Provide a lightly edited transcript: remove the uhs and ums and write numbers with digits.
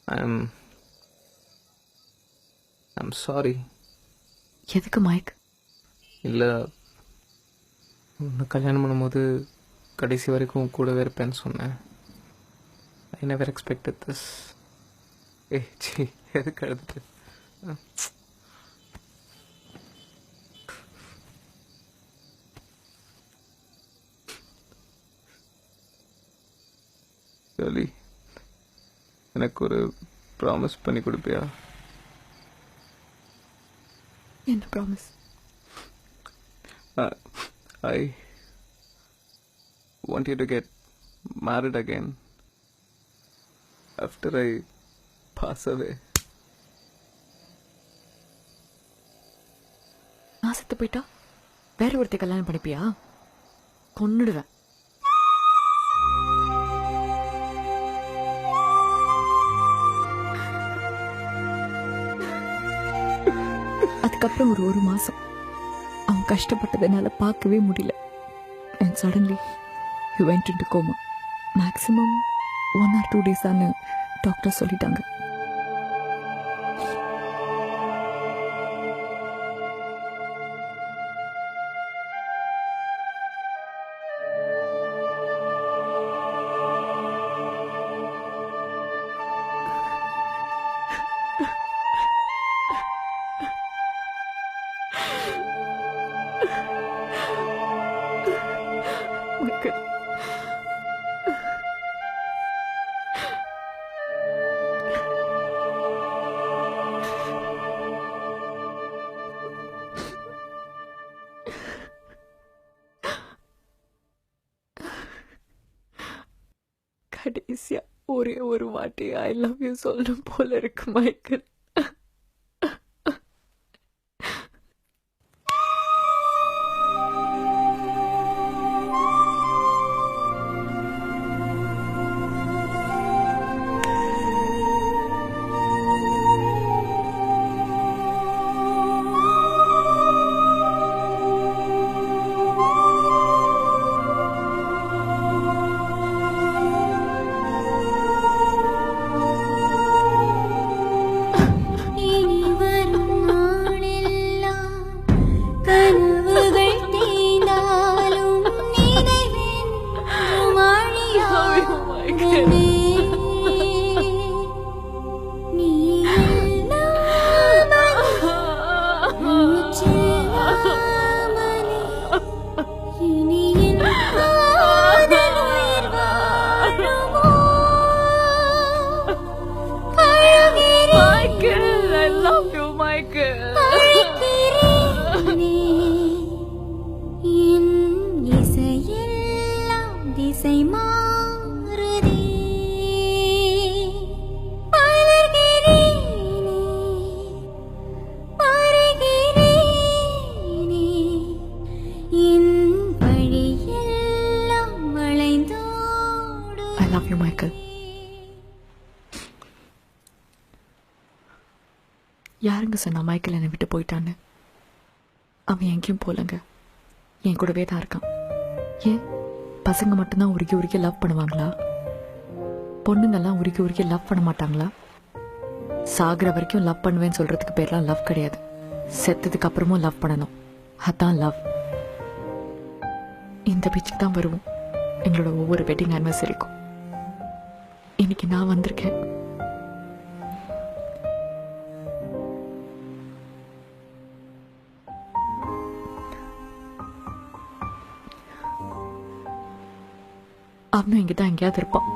I'm I'm sorry. எதுக்கு mic? இல்லை, உன்னை கல்யாணம் பண்ணும்போது கடைசி வரைக்கும் கூடவே இருப்பேன்னு சொன்னேன். I never expected this. C, எதுக்கு அழுதுட்டு? சொல்லி எனக்கு ஒரு ப்ராமிஸ் பண்ணி கொடுப்பியா? என்ன promise? I want you to get married again after I pass away. நான் செத்து போயிட்டா வேற ஒருத்தர் கல்யாணம் பண்ணிப்பியா? கொன்னுடுவேன். அதுக்கப்புறம் ஒரு மாசம் அவன் கஷ்டப்பட்டதுனால பார்க்கவே முடியல. And suddenly he went into coma. Maximum 1 or 2 days ஆனு டாக்டர் சொல்லிட்டாங்க. Michael. கடைசியா ஒரே ஒரு வாட்டி ஐ லவ் யூ சொல்லணும் போல இருக்கு Michael. I love you, Michael. யாருங்க சொன்னா மைக்கேல் என்னை விட்டு போயிட்டான்னு? அவன் எங்கேயும் போலங்க, என் கூடவே தான் இருக்கான். ஏன் பசங்க மட்டும்தான் உருகி உருகி லவ் பண்ணுவாங்களா? பொண்ணுங்கெல்லாம் உருகி உருகி லவ் பண்ண மாட்டாங்களா? சாகிற வரைக்கும் லவ் பண்ணுவேன்னு சொல்றதுக்கு பேர்லாம் லவ் கிடையாது. செத்ததுக்கு அப்புறமும் லவ் பண்ணணும், அதான் லவ். இந்த பீச்சுக்கு தான் வருவோம் எங்களோட ஒவ்வொரு வெட்டிங் ஆனிவர்சரிக்கும். இன்னைக்கு நான் வந்திருக்கேன். அவனும் இங்கதான் எங்கேயாவது இருப்பான்.